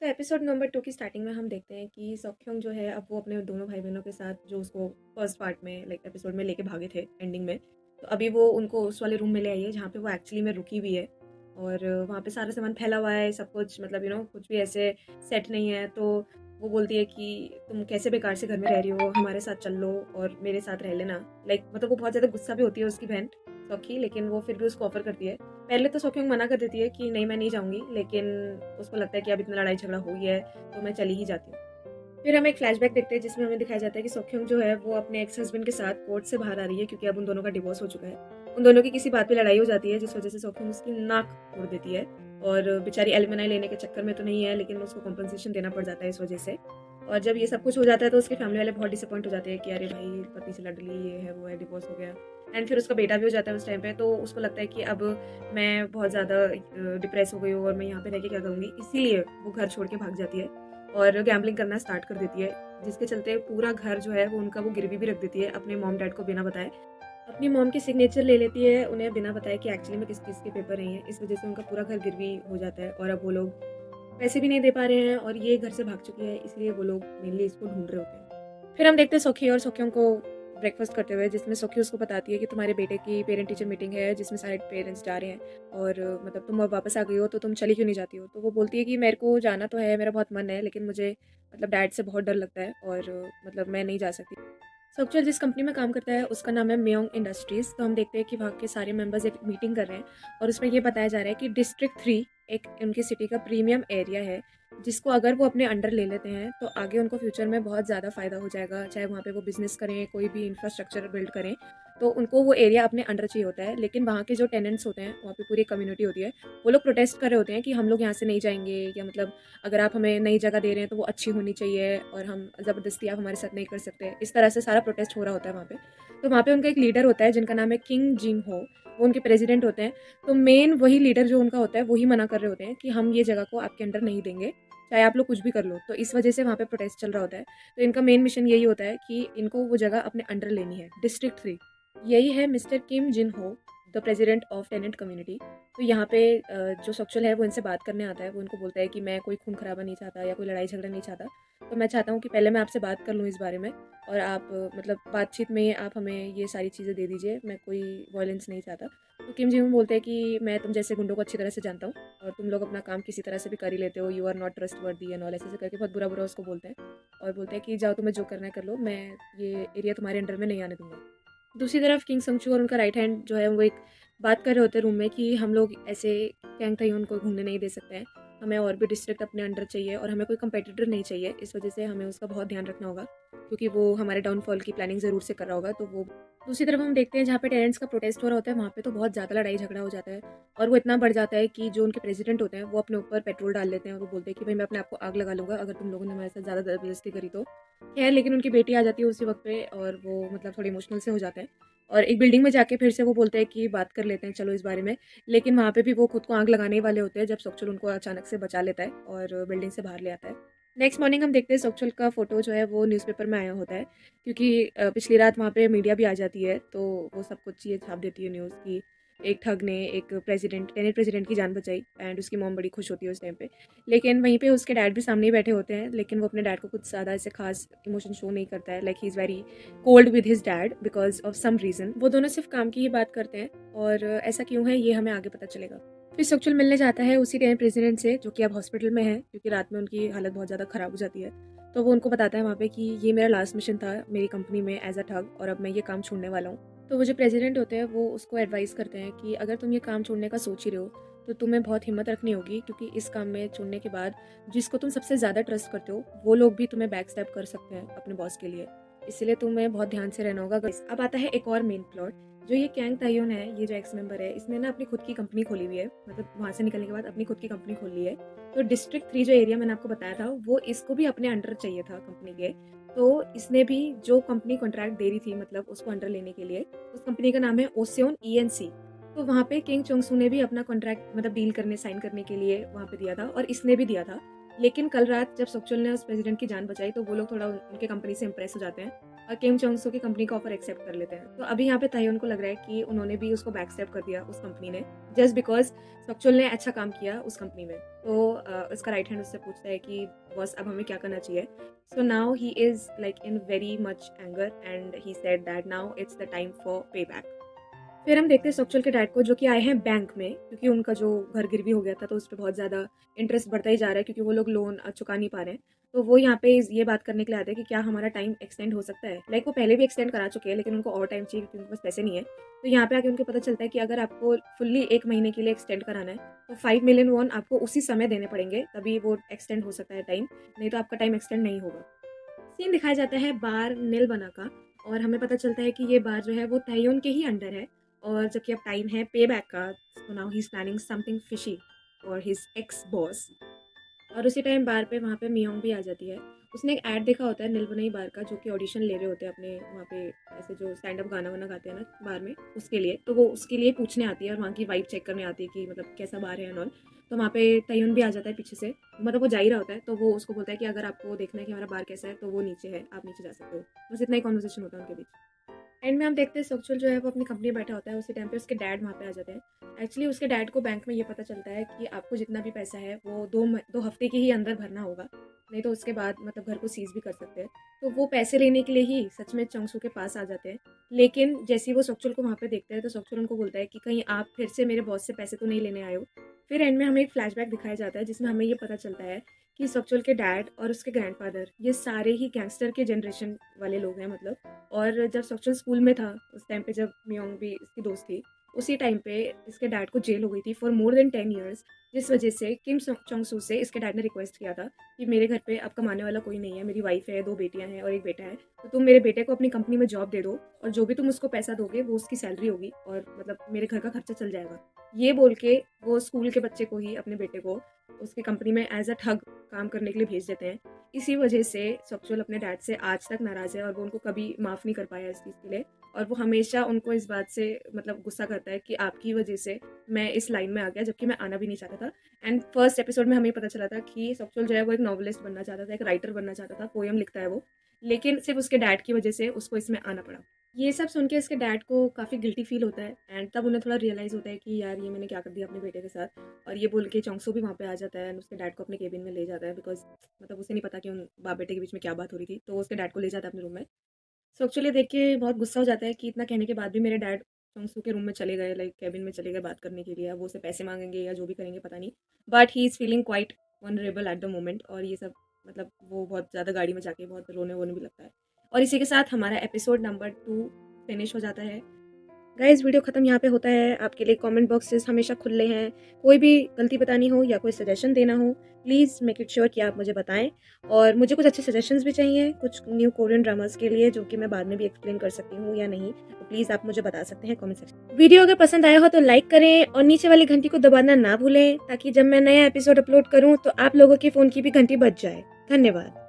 Episode number 2 की starting में हम देखते हैं कि सॉक्योंग जो है अब वो अपने दोनों भाई-बहनों के साथ जो उसको फर्स्ट पार्ट में लाइक एपिसोड में लेके भागे थे एंडिंग में। तो अभी वो उनको उस वाले रूम में ले आई है जहाँ पे वो एक्चुअली में रुकी हुई है और वहाँ पे सारा सामान फैला हुआ है, सब कुछ मतलब कुछ भी ऐसे सेट नहीं है। तो वो बोलती है कि तुम कैसे बेकार से घर में रह रही हो, हमारे साथ चल लो और मेरे साथ रह लेना। लाइक मतलब वो बहुत ज़्यादा गुस्सा भी होती है उसकी बहन सॉकी, लेकिन वो फिर भी उसको ऑफ़र करती है। पहले तो सोक्योंग मना कर देती है कि नहीं मैं नहीं जाऊँगी, लेकिन उसको लगता है कि अब इतना लड़ाई झगड़ा हो गया है तो मैं चली ही जाती हूँ। फिर हम एक फ्लैशबैक देखते हैं जिसमें हमें दिखाया जाता है कि सोक्योंग जो है वो अपने एक्स हस्बैंड के साथ कोर्ट से बाहर आ रही है क्योंकि अब उन दोनों का डिवोर्स हो चुका है। उन दोनों की किसी बात पे लड़ाई हो जाती है जिस वजह से सोक्योंग उसकी नाक तोड़ देती है और बेचारी एलिमनी लेने के चक्कर में तो नहीं है, लेकिन उसको कॉम्पनसेशन देना पड़ जाता है इस वजह से। और जब ये सब कुछ हो जाता है तो उसके फैमिली वाले बहुत डिसअपॉइंट हो जाते हैं कि अरे भाई पति से लड़ ली, ये है वो है, डिवोर्स हो गया। एंड फिर उसका बेटा भी हो जाता है उस टाइम पे, तो उसको लगता है कि अब मैं बहुत ज़्यादा डिप्रेस हो गई हूँ और मैं यहाँ पे रह के क्या करूँगी, इसीलिए वो घर छोड़ के भाग जाती है और गैम्बलिंग करना स्टार्ट कर देती है, जिसके चलते पूरा घर जो है वो उनका वो गिरवी भी रख देती है अपने मॉम डैड को बिना बताए। अपनी मॉम की सिग्नेचर ले लेती है उन्हें बिना बताए कि एक्चुअली में किस चीज़ के पेपर नहीं है। इस वजह से उनका पूरा घर गिरवी हो जाता है और अब वो लोग पैसे भी नहीं दे पा रहे हैं और ये घर से भाग चुकी है, इसलिए वो लोग मेनली इसको ढूंढ रहे होते हैं। फिर हम देखते हैं सोखी और सोक्योंग को ब्रेकफास्ट करते हुए, जिसमें सोखी उसको बताती है कि तुम्हारे बेटे की पेरेंट टीचर मीटिंग है जिसमें सारे पेरेंट्स जा रहे हैं और मतलब तुम अब वापस आ गई हो तो तुम चली क्यों नहीं जाती हो। तो वो बोलती है कि मेरे को जाना तो है, मेरा बहुत मन है, लेकिन मुझे मतलब डैड से बहुत डर लगता है और मतलब मैं नहीं जा सकती। सोक्चुअल जिस कंपनी में काम करता है उसका नाम है मेयोंग इंडस्ट्रीज़। तो हम देखते हैं कि वहाँ के सारे मेंबर्स एक मीटिंग कर रहे हैं और उसमें ये बताया जा रहा है कि डिस्ट्रिक्ट 3 एक उनकी सिटी का प्रीमियम एरिया है, जिसको अगर वो अपने अंडर ले लेते हैं तो आगे उनको फ्यूचर में बहुत ज़्यादा फ़ायदा हो जाएगा। चाहे वहाँ पे वो बिज़नेस करें, कोई भी इंफ्रास्ट्रक्चर बिल्ड करें, तो उनको वो एरिया अपने अंडर चाहिए होता है। लेकिन वहाँ के जो टेनेंट्स होते हैं, वहाँ पे पूरी कम्युनिटी होती है, वो लोग प्रोटेस्ट कर रहे होते हैं कि हम लोग यहाँ से नहीं जाएँगे, या मतलब अगर आप हमें नई जगह दे रहे हैं तो वो अच्छी होनी चाहिए और हम ज़बरदस्ती आप हमारे साथ नहीं कर सकते। इस तरह से सारा प्रोटेस्ट हो रहा होता है वहाँ पे। तो वहाँ पे उनका एक लीडर होता है जिनका नाम है किंग जिन हो, वो उनके प्रेसिडेंट होते हैं। तो मेन वही लीडर जो उनका होता है वही मना कर रहे होते हैं कि हम ये जगह को आपके अंडर नहीं देंगे, चाहे आप लोग कुछ भी कर लो। तो इस वजह से वहाँ पे प्रोटेस्ट चल रहा होता है। तो इनका मेन मिशन यही होता है कि इनको वो जगह अपने अंडर लेनी है, डिस्ट्रिक्ट 3। यही है mister Kim Jin Ho, the president of tenant community. तो यहाँ पे जो सक्चुअल है वो इनसे बात करने आता है। वो इनको बोलता है कि मैं कोई खून खराबा नहीं चाहता या कोई लड़ाई झगड़ा नहीं चाहता। तो मैं चाहता हूँ कि पहले मैं आपसे बात कर लूँ इस बारे में और आप मतलब बातचीत में आप हमें ये सारी चीज़ें दे दीजिए, मैं कोई वायलेंस नहीं चाहता। तो किम जी बोलते हैं कि मैं तुम जैसे गुंडों को अच्छी तरह से जानता हूँ और तुम लोग अपना काम किसी तरह से भी कर ही लेते हो, you are not trustworthy and all, ऐसे करके बहुत बुरा बुरा उसको बोलते हैं और बोलते हैं कि जाओ तुम्हें जो करना है कर लो, मैं ये एरिया तुम्हारे अंडर में नहीं आने दूंगा। दूसरी तरफ किंग संगचू और उनका राइट हैंड जो है वो एक बात कर रहे होते हैं रूम में कि हम लोग ऐसे कैंग ताइयोन को घूमने नहीं दे सकते हैं, हमें और भी डिस्ट्रिक्ट अपने अंडर चाहिए और हमें कोई कंपेटिटर नहीं चाहिए। इस वजह से हमें उसका बहुत ध्यान रखना होगा क्योंकि वो हमारे डाउनफॉल की प्लानिंग ज़रूर से कर रहा होगा। तो वो दूसरी तरफ हम देखते हैं जहाँ पे टेरेंट्स का प्रोटेस्ट हो रहा होता है, वहाँ पे तो बहुत ज़्यादा लड़ाई झगड़ा हो जाता है और वो इतना बढ़ जाता है कि जो उनके प्रेसिडेंट होते हैं वो अपने ऊपर पेट्रोल डाल लेते हैं और वो बोलते हैं कि भाई मैं अपने आप को आग लगा लूँगा अगर तुम लोगों ने हमारे साथ ज़्यादा ज़बरदस्ती करी तो। खैर लेकिन उनकी बेटी आ जाती है उसी वक्त पे और वो मतलब थोड़े इमोशनल से हो जाते हैं और एक बिल्डिंग में जाके फिर से वो बोलते हैं कि बात कर लेते हैं चलो इस बारे में। लेकिन वहाँ पे भी वो खुद को आग लगाने वाले होते हैं जब सोक्चुल उनको अचानक से बचा लेता है और बिल्डिंग से बाहर ले आता है। नेक्स्ट मॉर्निंग हम देखते हैं सोक्चुल का फोटो जो है वो न्यूज़पेपर में आया होता है क्योंकि पिछली रात वहाँ पे मीडिया भी आ जाती है, तो वो सब कुछ ये छाप देती है न्यूज़ की एक ठग ने एक प्रेसिडेंट टेनेट प्रेसिडेंट की जान बचाई एंड उसकी मॉम बड़ी खुश होती है उस टाइम पे। लेकिन वहीं पे उसके डैड भी सामने ही बैठे होते हैं, लेकिन वो अपने डैड को कुछ ज़्यादा ऐसे खास इमोशन शो नहीं करता है, like he is very cold with his dad because of some reason. वो दोनों सिर्फ काम की ही बात करते हैं और ऐसा क्यों है ये हमें आगे पता चलेगा। फिर सक्चुअल मिलने जाता है उसी टेनेट प्रेसिडेंट से जो कि अब हॉस्पिटल में है क्योंकि रात में उनकी हालत बहुत ज़्यादा ख़राब हो जाती है। तो वो उनको बताता है वहाँ पे कि ये मेरा लास्ट मिशन था मेरी कंपनी में एज अ ठग और अब मैं ये काम छोड़ने वाला हूँ। तो वो जो प्रेसिडेंट होते हैं वो उसको एडवाइस करते हैं कि अगर तुम ये काम छोड़ने का सोच ही रहे हो तो तुम्हें बहुत हिम्मत रखनी होगी क्योंकि इस काम में छोड़ने के बाद जिसको तुम सबसे ज़्यादा ट्रस्ट करते हो वो लोग भी तुम्हें बैक स्टेप कर सकते हैं अपने बॉस के लिए, इसलिए तुम्हें बहुत ध्यान से रहना होगा। अब आता है एक और मेन प्लॉट। जो ये कैंग तायोन है, ये जो एक्स मेंबर है, इसने ना अपनी खुद की कंपनी खोली हुई है, मतलब वहाँ से निकलने के बाद अपनी खुद की कंपनी खोल ली है। तो डिस्ट्रिक्ट 3 जो एरिया मैंने आपको बताया था वो इसको भी अपने अंडर चाहिए था कंपनी के। तो इसने भी जो कंपनी कॉन्ट्रैक्ट दे रही थी मतलब उसको अंडर लेने के लिए, उस कंपनी का नाम है ओसियोन ईएनसी। तो वहाँ पे किंग चोंगसू ने भी अपना कॉन्ट्रैक्ट मतलब डील करने साइन करने के लिए वहाँ पे दिया था और इसने भी दिया था। लेकिन कल रात जब सोक्चुल ने उस प्रेसिडेंट की जान बचाई तो वो लोग थोड़ा उनके कंपनी से इम्प्रेस हो जाते हैं और किम जोंग सो की कंपनी का ऑफर एक्सेप्ट कर लेते हैं। तो अभी यहाँ पे ताह्योन को लग रहा है कि उन्होंने भी उसको बैक स्टेप कर दिया उस कंपनी ने, जस्ट बिकॉज सक्चुअल ने अच्छा काम किया उस कंपनी में। तो उसका राइट हैंड उससे पूछता है कि बॉस अब हमें क्या करना चाहिए। So now he is like in very much anger and he said that now it's the time for पे बैक। फिर हम देखते हैं सक्चुअल के डैड को, जो कि आए हैं बैंक में, क्योंकि उनका जो घर गिरवी हो गया था तो उस पर बहुत ज़्यादा इंटरेस्ट बढ़ता ही जा रहा है, क्योंकि वो लोग लोन चुका नहीं पा रहे हैं। तो वो यहाँ पे ये बात करने के लिए आते हैं कि क्या हमारा टाइम एक्सटेंड हो सकता है। लाइक वो पहले भी एक्सटेंड करा चुके हैं, लेकिन उनको और टाइम चाहिए क्योंकि उनके पास पैसे नहीं है। तो यहाँ पे आके उनको पता चलता है कि अगर आपको फुल्ली 1 महीने के लिए एक्सटेंड कराना है तो 5 मिलियन वॉन आपको उसी समय देने पड़ेंगे, तभी वो एक्सटेंड हो सकता है टाइम, नहीं तो आपका टाइम एक्सटेंड नहीं होगा। सीन दिखाया जाता है बार नील बना का, और हमें पता चलता है कि ये बार जो है वो ताह्योन के ही अंडर है। और जबकि अब टाइम है पे बैक का, तो now he is planning something fishy और हिज एक्स बॉस। और उसी टाइम बार पे वहाँ पे मियोंग भी आ जाती है। उसने एक ऐड देखा होता है नीलबनई बार का, जो कि ऑडिशन ले रहे होते हैं अपने वहाँ पे, ऐसे जो स्टैंड अप गाना वाना गाते हैं ना बार में, उसके लिए। तो वो उसके लिए पूछने आती है और वहाँ की वाइब चेक करने आती है कि मतलब कैसा बार है एंड ऑल। तो वहाँ पे तयन भी आ जाता है पीछे से, मतलब वो जा ही रहा होता है, तो वो उसको बोलता है कि अगर आपको देखना है कि हमारा बार कैसा है तो वो नीचे है, आप नीचे जा सकते हो। बस इतना ही कॉन्वर्सेशन होता है उनके बीच। एंड में हम देखते हैं सक्चुअल जो है वो अपनी कंपनी में बैठा होता है, उसी टाइम पे उसके डैड वहाँ पे आ जाते हैं। एक्चुअली उसके डैड को बैंक में ये पता चलता है कि आपको जितना भी पैसा है वो 2 हफ्ते के ही अंदर भरना होगा, नहीं तो उसके बाद मतलब घर को सीज भी कर सकते हैं। तो वो पैसे लेने के लिए ही सच में चंगसू के पास आ जाते हैं। लेकिन जैसे ही वो सक्चुअल को वहाँ पे देखते हैं तो सक्चुअल उनको बोलता है कि कहीं आप फिर से मेरे बॉस से पैसे तो नहीं लेने आए हो। फिर एंड में हमें एक फ्लैशबैक दिखाया जाता है जिसमें हमें ये पता चलता है कि सक्चुअल के डैड और उसके ग्रैंडफादर ये सारे ही गैंगस्टर के जनरेशन वाले लोग हैं मतलब। और जब सक्चुअल स्कूल में था उस टाइम पे, जब मियोंग भी इसकी दोस्त थी, उसी टाइम पे इसके डैड को जेल हो गई थी फॉर मोर देन 10 ईयर्स, जिस वजह से किम चोंग सू से इसके डैड ने रिक्वेस्ट किया था कि मेरे घर पे अब कमाने वाला कोई नहीं है, मेरी वाइफ है, 2 बेटियां हैं और एक बेटा है, तो तुम मेरे बेटे को अपनी कंपनी में जॉब दे दो और जो भी तुम उसको पैसा दोगे वो उसकी सैलरी होगी और मतलब मेरे घर का खर्चा चल जाएगा। ये बोल के वो स्कूल के बच्चे को ही, अपने बेटे को, उसकी कंपनी में एज अ ठग काम करने के लिए भेज देते हैं। इसी वजह से सक्चुअल अपने डैड से आज तक नाराज़ है और वो उनको कभी माफ़ नहीं कर पाया इस चीज़ के लिए। और वो हमेशा उनको इस बात से मतलब गुस्सा करता है कि आपकी वजह से मैं इस लाइन में आ गया, जबकि मैं आना भी नहीं चाहता था। एंड फर्स्ट एपिसोड में हमें पता चला था कि सक्चुअल जो है वो एक नॉवलिस्ट बनना चाहता था, एक राइटर बनना चाहता था, पोएम लिखता है वो, लेकिन सिर्फ उसके डैड की वजह से उसको इसमें आना पड़ा। ये सब सुन के इसके डैड को काफ़ी गिल्टी फील होता है एंड तब उन्हें थोड़ा रियलाइज़ होता है कि यार ये मैंने क्या कर दिया अपने बेटे के साथ। और ये बोल के चोंगसू भी वहाँ पे आ जाता है एंड उसके डैड को अपने केबिन में ले जाता है, बिकॉज मतलब उसे नहीं पता कि उन बाप बेटे के बीच में क्या बात हो रही थी, तो वो उसके डैड को ले जाता है अपने रूम में। सो एक्चुअली देख के बहुत गुस्सा हो जाता है कि इतना कहने के बाद भी मेरे डैड चोंगसू के रूम में चले गए, लाइक केबिन में चले गए बात करने के लिए। अब वो उसे पैसे मांगेंगे या जो भी करेंगे पता नहीं, but he is feeling quite vulnerable at the moment. और ये सब मतलब वो बहुत ज़्यादा गाड़ी में जाके बहुत रोने वोने भी लगता है। और इसी के साथ हमारा एपिसोड नंबर 2 फिनिश हो जाता है। गाइस वीडियो ख़त्म यहाँ पे होता है। आपके लिए कमेंट बॉक्सेस हमेशा खुले हैं। कोई भी गलती बतानी हो या कोई सजेशन देना हो, प्लीज़ मेक इट श्योर कि आप मुझे बताएं। और मुझे कुछ अच्छे सजेशंस भी चाहिए कुछ न्यू कोरियन ड्रामास के लिए, जो कि मैं बाद में भी एक्सप्लेन कर सकती हूँ या नहीं, तो प्लीज़ आप मुझे बता सकते हैं कमेंट सेक्शन। वीडियो अगर पसंद आया हो तो लाइक करें और नीचे वाली घंटी को दबाना ना भूलें, ताकि जब मैं नया एपिसोड अपलोड करूँ तो आप लोगों के फ़ोन की भी घंटी बज जाए। धन्यवाद।